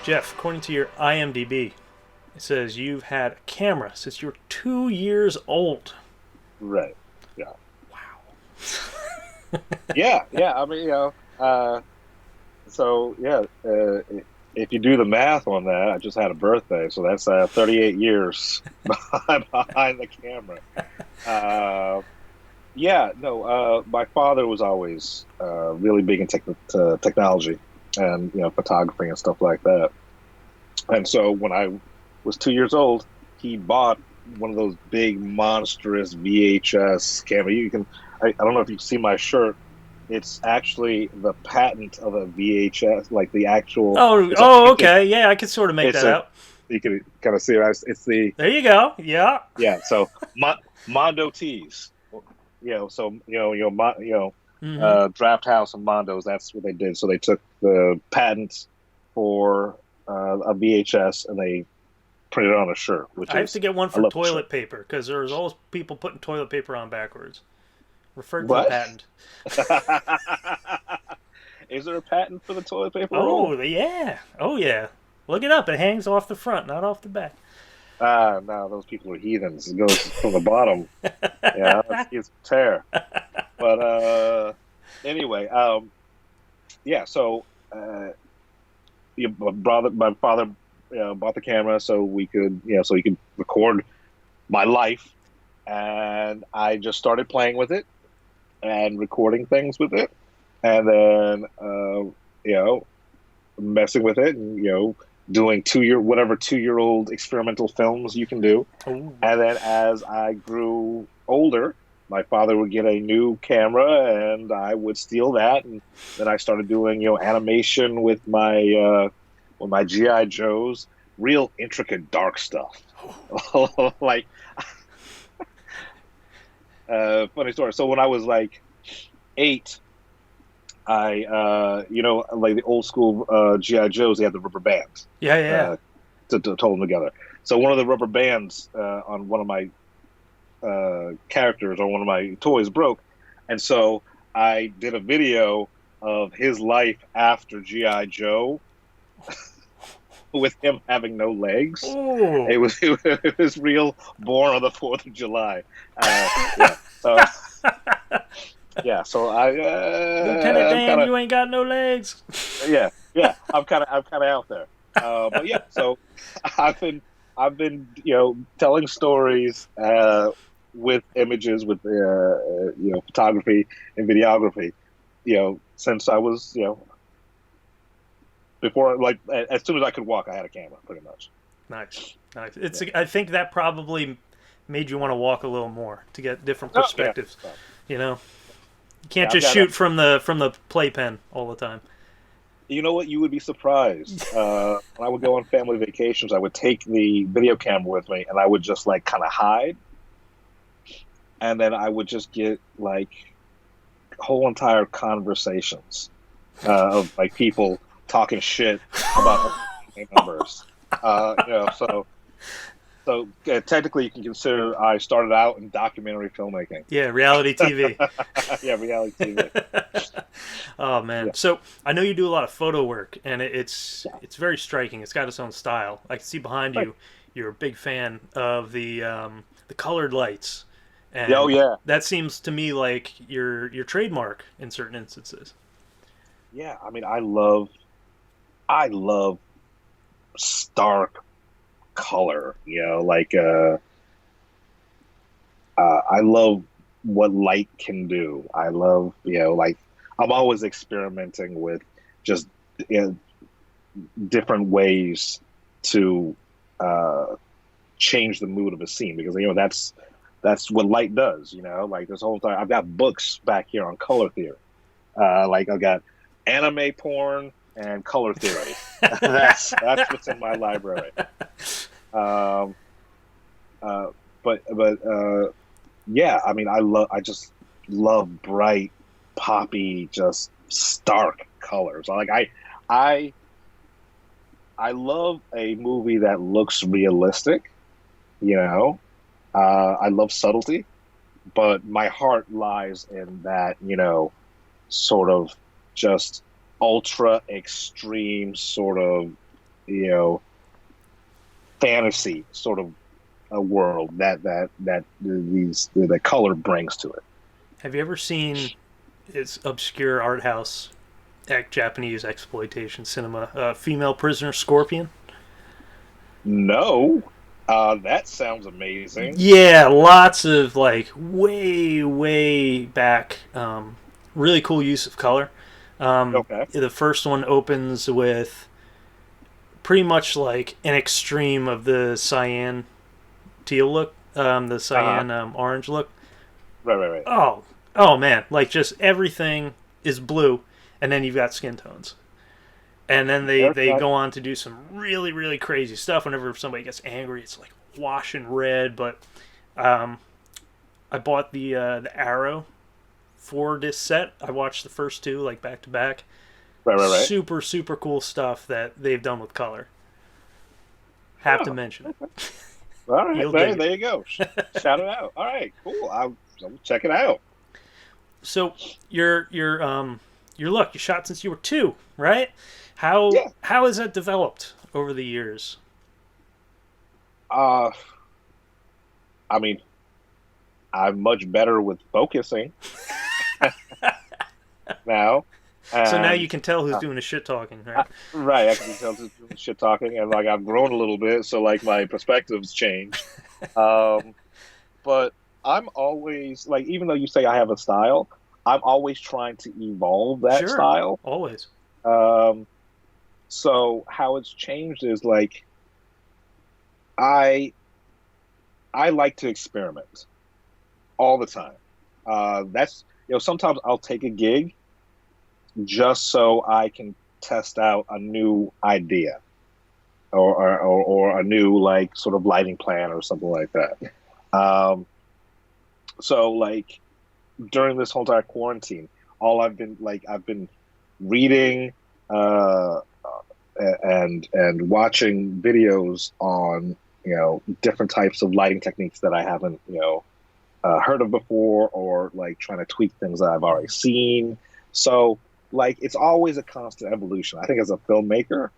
Jeff, according to your IMDb, it says you've had a camera since you were 2 years old. Right. Yeah. Wow. Yeah. I mean, so yeah, if you do the math on that, I just had a birthday, so that's 38 years behind the camera. Uh, yeah, no, my father was always really big in technology and photography and stuff like that. And so when I was 2 years old, he bought one of those big monstrous VHS camera. I don't know if you see my shirt. It's actually the patent of a VHS, like the actual. Oh, It's a oh, printed. okay. Yeah, I can sort of make It's that a. out. You can kind of see it. It's the There you go. Yeah. yeah. So Mondo tees. So Mm-hmm. Draft House and Mondos. That's what they did. So they took the patents for a VHS and they printed it on a shirt, which I have to is get one I for love the shirt. toilet paper because there's always people putting toilet paper on backwards. Refer to the What? patent. Is there a patent for the toilet paper roll? Oh, yeah. Oh, yeah. Look it up. It hangs off the front, not off the back. Ah, no, those people are heathens. It goes from the bottom. Yeah, it's tear. But anyway, yeah. So my father, bought the camera so we could, so he could record my life, and I just started playing with it and recording things with it, and then you know, messing with it, and doing 2-year old experimental films you can do. Oh. And then as I grew older, my father would get a new camera and I would steal that. And then I started doing, animation with my GI Joes, real intricate dark stuff. Like funny story. So when I was like 8, I like the old school GI Joes, they had the rubber bands Yeah, yeah. uh, to hold them together. So one of the rubber bands on one of my characters or one of my toys broke, and so I did a video of his life after GI Joe with him having no legs. Oh. It was real born on the 4th of July. Yeah. So yeah. So Lieutenant I'm Dan, kind of you ain't got no legs. yeah. I'm kind of out there. But yeah. So I've been telling stories with images, with photography and videography, since I was before, like as soon as I could walk, I had a camera, pretty much. Nice, nice. It's. Yeah. I think that probably made you want to walk a little more to get different Oh yeah. perspectives. So, You know, you can't yeah. I've just got a. shoot from the playpen all the time. You know what? You would be surprised. When I would go on family vacations, I would take the video camera with me, and I would just like kind of hide, and then I would just get like whole entire conversations of like people talking shit about other family members. So technically, you can consider I started out in documentary filmmaking. Yeah, reality TV. Yeah, reality TV. Oh man. Yeah, So I know you do a lot of photo work, and it's yeah. it's very striking. It's got its own style. I can see behind Right. you. You're a big fan of the colored lights, Yeah, oh and yeah, that seems to me like your trademark in certain instances. yeah. I mean, I love stark color. I love what light can do. I love, like I'm always experimenting with just you know, different ways to uh, change the mood of a scene because that's what light does. Like this whole time I've got books back here on color theory. Like I've got anime porn and color theory. That's what's in my library. Um, uh, but yeah, I mean, I just love bright, poppy, just stark colors. I I love a movie that looks realistic. You know, I love subtlety, but my heart lies in that. Sort of just ultra extreme sort of you know, fantasy sort of a world that color brings to it. Have you ever seen its obscure art house Japanese exploitation cinema, Female Prisoner Scorpion? No, that sounds amazing. Yeah, lots of like way, way back. Really cool use of color. Okay. The first one opens with pretty much like an extreme of the cyan teal look, the Uh huh. cyan orange look. Right, right, right. Oh, oh man, like just everything is blue, and then you've got skin tones. And then Eric, they go on to do some really, really crazy stuff. Whenever somebody gets angry, it's like washing red. But um, I bought the Arrow for this set. I watched the first two like back to back. right, right, right. Super, super cool stuff that they've done with color. Have to Oh, mention it. okay. All right. You'll dig There it. you go. Shout it out. All right. Cool. I'll check it out. So your look you shot since you were 2, right? How Yeah. how has that developed over the years? Uh, I mean, I'm much better with focusing now, So now and you can tell who's uh, doing the shit talking, right? right, I can tell just shit talking, and like I've grown a little bit, so like my perspectives changed. Um, but I'm always like, even though you say I have a style, I'm always trying to evolve that Sure, style. always. Um, so how it's changed is like I I like to experiment all the time. That's sometimes I'll take a gig just so I can test out a new idea or a new like sort of lighting plan or something like that. Um, so like during this whole entire quarantine, all I've been reading uh, and watching videos on different types of lighting techniques that I haven't heard of before, or like trying to tweak things that I've already seen. So like it's always a constant evolution. I think as a filmmaker,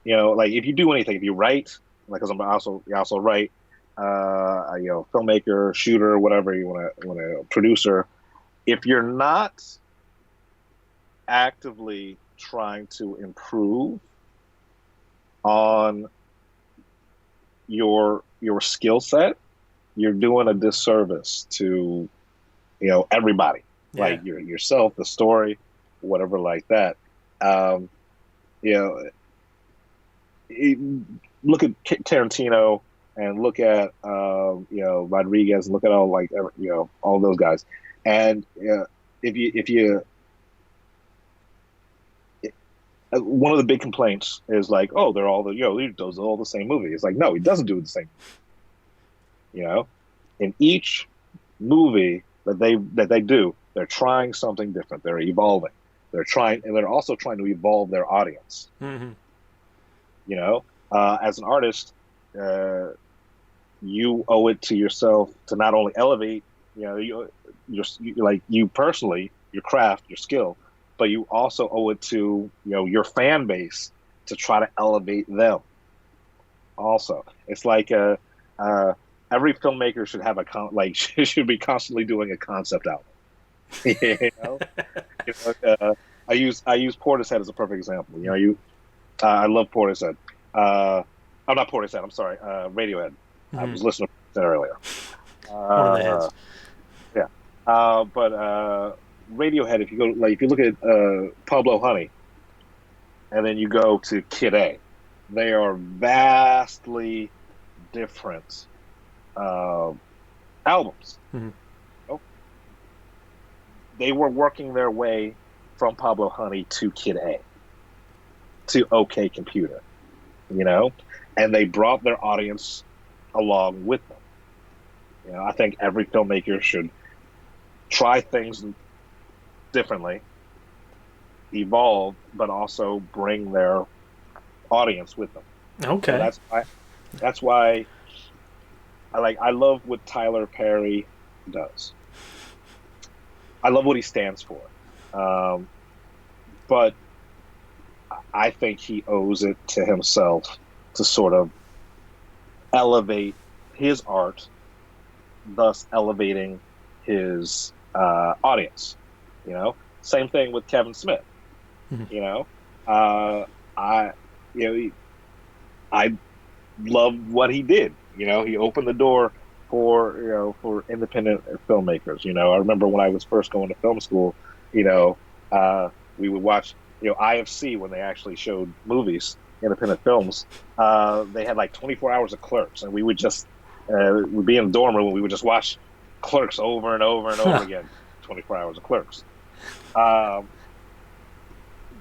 like if you do anything, if you write, like because I also write, filmmaker, shooter, whatever you want to producer. If you're not actively trying to improve on your skill set, you're doing a disservice to everybody, Yeah. like yourself, the story, whatever like that. Um, you know, it, look at Tarantino and look at Rodriguez and look at all like all those guys, and if you one of the big complaints is like, oh, they're all those are all the same movie. It's like, no, he doesn't do the same. You know, in each movie that they do, they're trying something different. They're evolving. They're also trying to evolve their audience. Mm-hmm. As an artist, uh, you owe it to yourself to not only elevate, like you personally, your craft, your skill, but you also owe it to your fan base to try to elevate them. Also, it's like every filmmaker should have should be constantly doing a concept album. you know, I use Portishead as a perfect example. I love Portishead. I'm not Portishead. I'm sorry. Radiohead. I Mm-hmm. was listening to that earlier. One of the Uh, heads. yeah. But Radiohead. If you look at Pablo Honey, and then you go to Kid A, they are vastly different uh, albums. Mm-hmm. Oh, they were working their way from Pablo Honey to Kid A to OK Computer, you know, and they brought their audience along with them. I think every filmmaker should try things differently, evolve, but also bring their audience with them. So Okay. that's why I love what Tyler Perry does. I love what he stands for. But I think he owes it to himself to sort of elevate his art, thus elevating his audience. You know, same thing with Kevin Smith. Mhm. You know, uh, I you know I loved what he did. You know, he opened the door for for independent filmmakers. You know, I remember when I was first going to film school. You know, we would watch IFC when they actually showed movies, independent films. They had like 24 hours of Clerks, and we would just we'd be in the dorm room and we would just watch Clerks over and over and over Huh. again. 24 hours of Clerks. Um,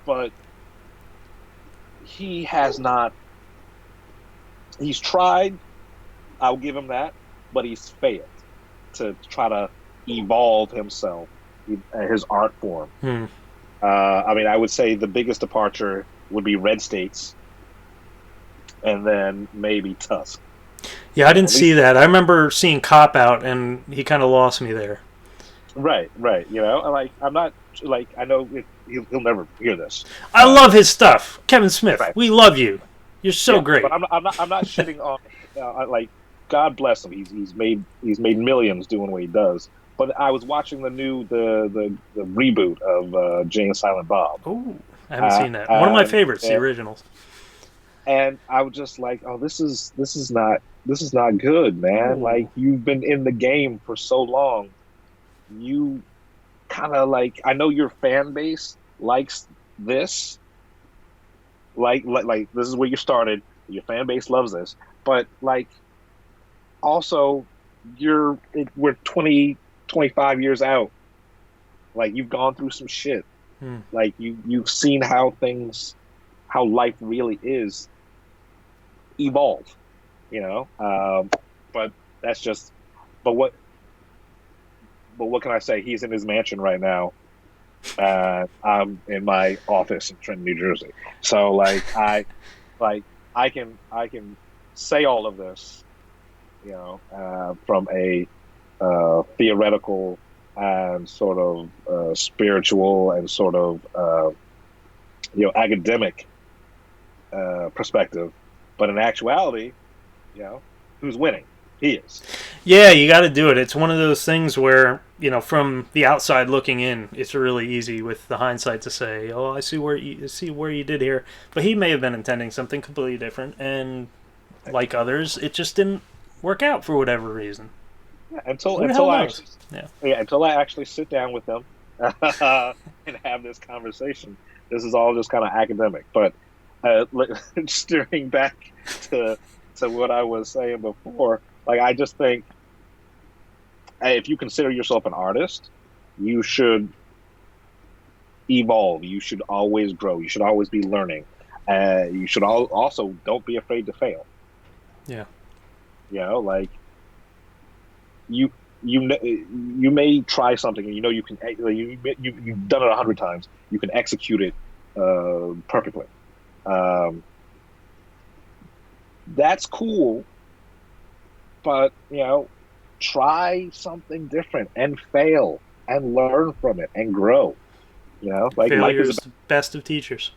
but he has not. He's tried. I'll give him that, but he's failed to try to evolve himself, his art form. Hmm. I mean, I would say the biggest departure would be Red States, and then maybe Tusk. Yeah, I didn't At see least, that. I remember seeing Cop Out, and he kind of lost me there. right, right. You know, like I'm not like I know he'll never hear this. I love his stuff. Kevin Smith, Right, we love you. You're so yeah, but great. I'm not shitting on like God bless him. He's made millions doing what he does. But I was watching the reboot of Jay and Silent Bob, Oh, I haven't seen that. One of my and favorites, the originals. I was just like, oh, this is not good, man. Oh, Like you've been in the game for so long, you kind of like I know your fan base likes this, like this is where you started. Your fan base loves this, but like also we're 20, 25 years out. Like you've gone through some shit. hmm. Like you've seen how life really is evolve. You know, but that's just. But what can I say? He's in his mansion right now. I'm in my office in Trenton, New Jersey. So like I can say all of this, from a theoretical and sort of spiritual and sort of academic perspective, but in actuality, who's winning? He is. Yeah, you got to do it. It's one of those things where from the outside looking in, it's really easy with the hindsight to say, "Oh, I see where you did here," but he may have been intending something completely different, and like others, it just didn't work out for whatever reason. Yeah, until Who the hell until I knows? actually Yeah. yeah until I actually sit down with them and have this conversation. This is all just kind of academic, but steering back to what I was saying before, like I just think if you consider yourself an artist, you should evolve. You should always grow. You should always be learning. You should also don't be afraid to fail. Yeah. Like you you may try something and you can you've done it 100 times. You can execute it perfectly. Um, that's cool, but try something different and fail and learn from it and grow. Like life Failure is is about, the best of teachers.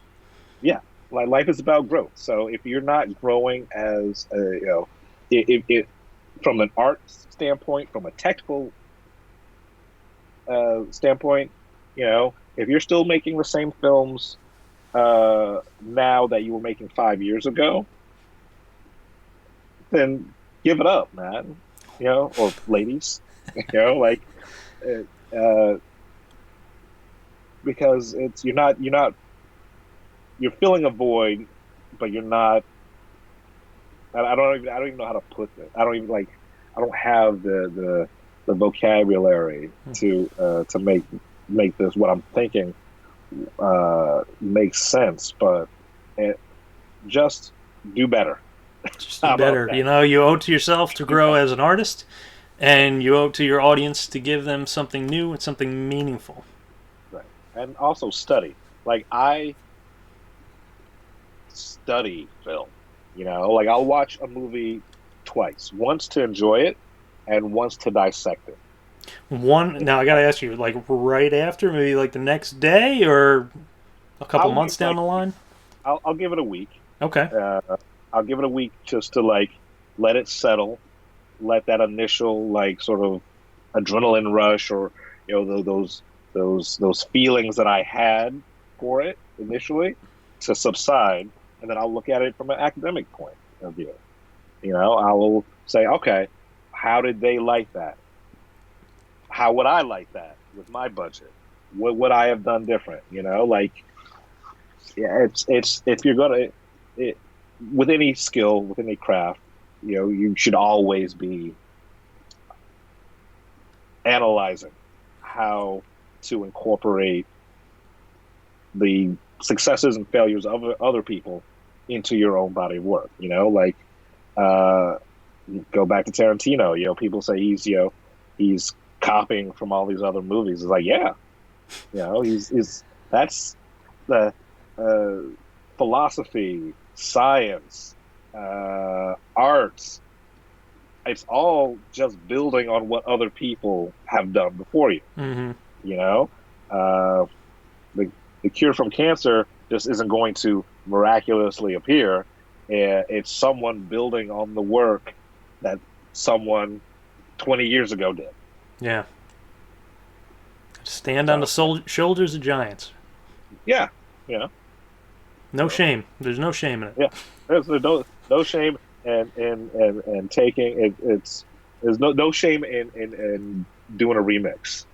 yeah, like life is about growth. So if you're not growing as it from an art standpoint, from a technical standpoint, if you're still making the same films now that you were making 5 years ago, then give it up, man. Or ladies, like uh, because you're filling a void, but you're not. I don't even know how to put this. I don't even like. I don't have the vocabulary to make this what I'm thinking make sense. But it, just do better. Just do How about better. that? You owe it to yourself to Do grow better. as an artist, and you owe it to your audience to give them something new and something meaningful. Right. And also study. Like I study film. Like I'll watch a movie twice, once to enjoy it and once to dissect it. One now, I gotta ask you, like right after, maybe like the next day or a couple I'll months give down like the line. I'll give it a week. Okay. Uh, I'll give it a week just to like let it settle, let that initial like sort of adrenaline rush, or those feelings that I had for it initially to subside, and then I'll look at it from an academic point of view. I will say, okay, how did they like that? How would I like that with my budget? What would I have done different? Like, yeah, it's if you're gonna it, with any skill, with any craft, you should always be analyzing how to incorporate the successes and failures of other people into your own body of work. Like, uh, go back to Tarantino. People say he's copying from all these other movies. It's like, yeah, he's that's the uh, philosophy, science, arts. It's all just building on what other people have done before you. Mm-hmm. You know, uh, the the cure from cancer just isn't going to miraculously appear. It's someone building on the work that someone 20 years ago did. Yeah. Stand on the So shoulders of giants. yeah, you know, No so, shame. There's no shame in it. yeah. There's no shame and taking it. There's no shame in doing a remix.